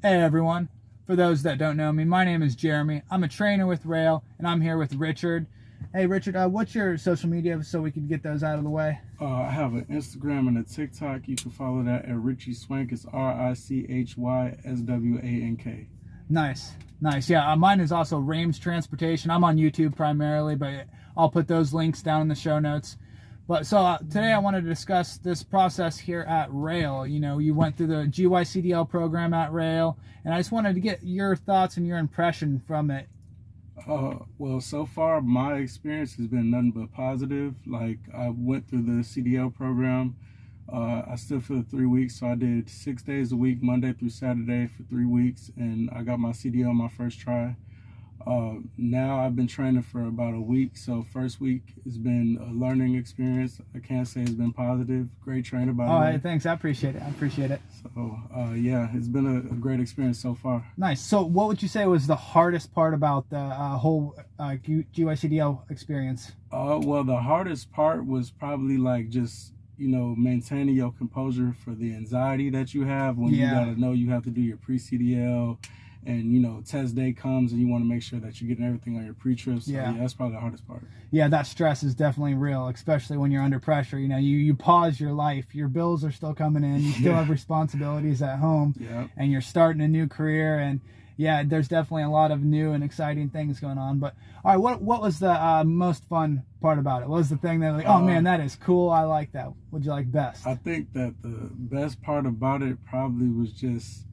Hey everyone, for those that don't know me, my name is Jeremy. I'm a trainer with Roehl, and I'm here with Richard. Hey Richard, what's your social media so we can get those out of the way? I have an Instagram and a TikTok. You can follow that at Richyswank. It's RICHYSWANK. Nice. Yeah, mine is also Roehl Transportation. I'm on YouTube primarily, but I'll put those links down in the show notes. But so today I wanted to discuss this process here at Roehl. You know, you went through the GYCDL program at Roehl, and I just wanted to get your thoughts and your impression from it. Well, so far my experience has been nothing but positive. Like, I went through the CDL program. I stood for the 3 weeks, so I did 6 days a week, Monday through Saturday for 3 weeks, and I got my CDL my first try. Now I've been training for about a week, so first week has been a learning experience. I can't say it's been positive. Great trainer, by the way. Hey, thanks. I appreciate it. So, yeah, it's been a great experience so far. Nice. So what would you say was the hardest part about the whole GYCDL experience? Well, the hardest part was probably like just, maintaining your composure for the anxiety that you have when you gotta know you have to do your pre-CDL. And test day comes and you want to make sure that you're getting everything on your pre-trip. So yeah, that's probably the hardest part. Yeah, that stress is definitely real, especially when you're under pressure. You pause your life, your bills are still coming in, you still have responsibilities at home, and you're starting a new career, and yeah, there's definitely a lot of new and exciting things going on. But all right, what was the most fun part about it? What was the thing that oh man, that is cool, I like that? What'd you like best? I think that the best part about it probably was just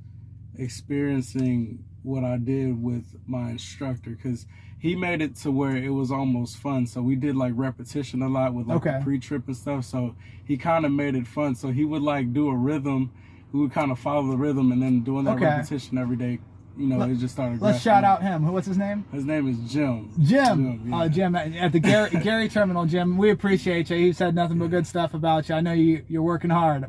experiencing what I did with my instructor, because he made it to where it was almost fun. So we did like repetition a lot with like the pre-trip and stuff, so he kind of made it fun. So he would like do a rhythm, we would kind of follow the rhythm, and then doing that repetition every day, it just started. Let's shout out him. What's his name? His name is Jim. Jim, Jim at the Gary Terminal. Jim, we appreciate you. He said nothing but good stuff about you. I know you're working hard.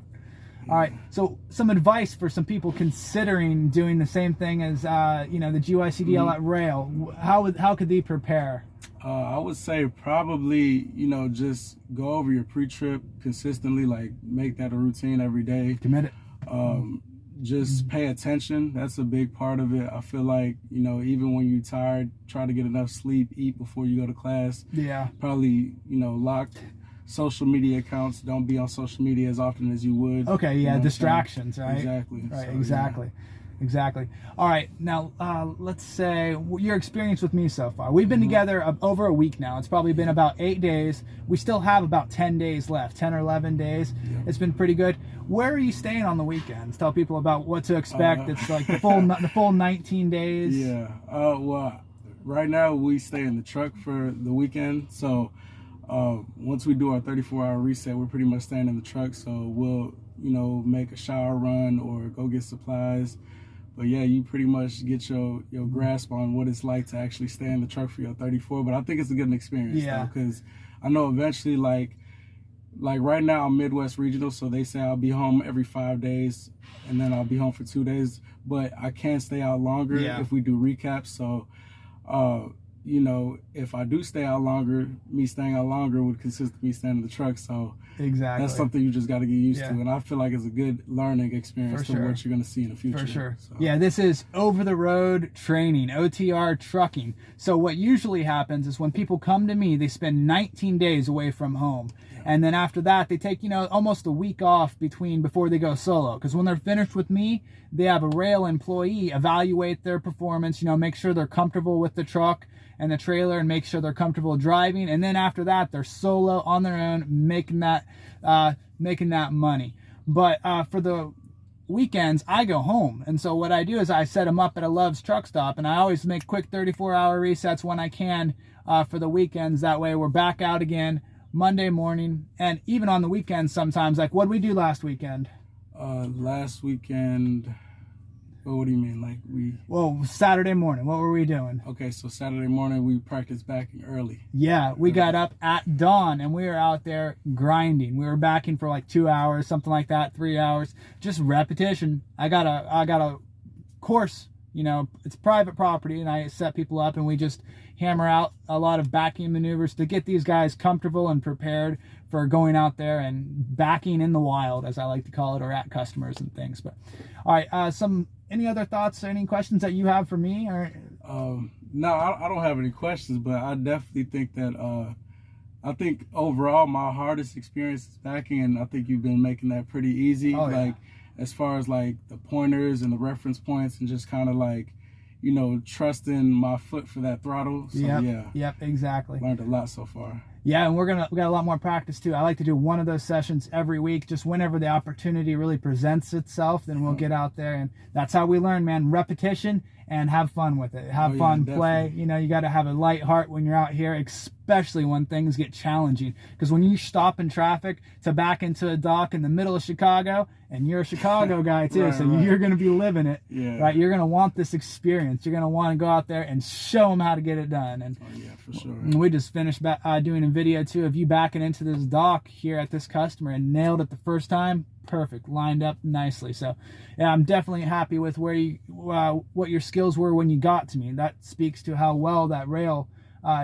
All right, so some advice for some people considering doing the same thing as the GYCDL at Roehl. How could they prepare? I would say probably just go over your pre-trip consistently, like make that a routine every day. Commit it. Just pay attention. That's a big part of it. I feel like even when you're tired, try to get enough sleep, eat before you go to class. Yeah. Probably lock social media accounts. Don't be on social media as often as you would. Okay, yeah, distractions, right? Exactly. Right, so, exactly. All right, now let's say your experience with me so far. We've been together over a week now. It's probably been about 8 days. We still have about 10 days left, 10 or 11 days. Yeah. It's been pretty good. Where are you staying on the weekends? Tell people about what to expect. It's like the full 19 days. Yeah. Well, right now we stay in the truck for the weekend. So once we do our 34-hour reset, we're pretty much staying in the truck. So we'll, make a shower run or go get supplies. But yeah, you pretty much get your grasp on what it's like to actually stay in the truck for your 34. But I think it's a good experience, because I know eventually, like right now I'm Midwest Regional, so they say I'll be home every 5 days, and then I'll be home for 2 days. But I can stay out longer if we do recaps. So, if I do stay out longer, me staying out longer would consist of me staying in the truck. So that's something you just got to get used to. And I feel like it's a good learning experience for what you're going to see in the future. For sure. So. Yeah, this is over-the-road training, OTR trucking. So what usually happens is when people come to me, they spend 19 days away from home. And then after that, they take, almost a week off before they go solo. Because when they're finished with me, they have a Roehl employee evaluate their performance, make sure they're comfortable with the truck and the trailer, and make sure they're comfortable driving. And then after that, they're solo on their own, making that money. But for the weekends, I go home. And so what I do is I set them up at a Love's truck stop, and I always make quick 34-hour resets when I can for the weekends. That way we're back out again Monday morning, and even on the weekends sometimes. Like, what did we do last weekend? Last weekend, what do you mean? Like Well, Saturday morning, what were we doing? Okay, so Saturday morning we practiced backing early. Yeah, we got up at dawn and we were out there grinding. We were backing for like 2 hours, something like that, 3 hours, just repetition. I got a course, it's private property, and I set people up and we just hammer out a lot of backing maneuvers to get these guys comfortable and prepared for going out there and backing in the wild, as I like to call it, or at customers and things. But all right, some any other thoughts or any questions that you have for me? Or no, I don't have any questions, but I definitely think that I think overall my hardest experience is backing, and I think you've been making that pretty easy. Oh, like as far as like the pointers and the reference points, and just kind of like, you know, trusting my foot for that throttle. So Yep, exactly. Learned a lot so far. Yeah, and we got a lot more practice too. I like to do one of those sessions every week, just whenever the opportunity really presents itself, then we'll get out there, and that's how we learn, man. Repetition and have fun with it. Have fun, play. You know, you got to have a light heart when you're out here, especially when things get challenging. Because when you stop in traffic to back into a dock in the middle of Chicago, and you're a Chicago guy too, right, so you're going to be living it, right? You're going to want this experience. You're going to want to go out there and show them how to get it done. And for sure. We just finished doing a video too of you backing into this dock here at this customer and nailed it the first time. Perfect, lined up nicely. So yeah, I'm definitely happy with where you what your skills were when you got to me. That speaks to how well that Roehl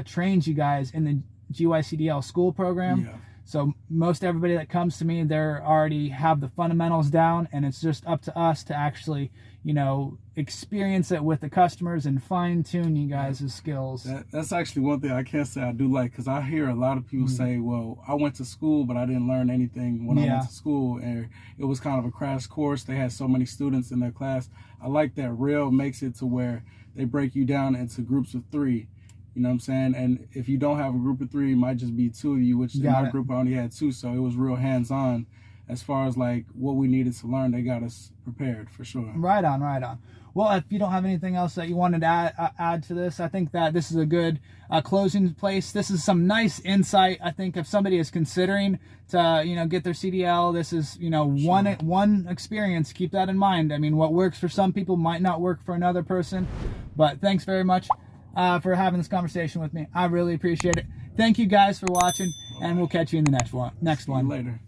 trains you guys in the GYCDL school program. So most everybody that comes to me, they already have the fundamentals down, and it's just up to us to actually, you know, experience it with the customers and fine tune you guys' skills. That's actually one thing I can't say I do like, because I hear a lot of people say, well, I went to school, but I didn't learn anything when I went to school, and it was kind of a crash course. They had so many students in their class. I like that Roehl makes it to where they break you down into groups of 3. You know what I'm saying? And if you don't have a group of 3, it might just be 2 of you, which in my group I only had 2. So it was real hands-on as far as like what we needed to learn. They got us prepared for sure. Right on, right on. Well, if you don't have anything else that you wanted to add to this, I think that this is a good closing place. This is some nice insight. I think if somebody is considering to, you know, get their CDL, this is, you know, one experience. Keep that in mind. I mean, what works for some people might not work for another person. But thanks very much for having this conversation with me. I really appreciate it. Thank you guys for watching, and we'll catch you in the next one. See you later.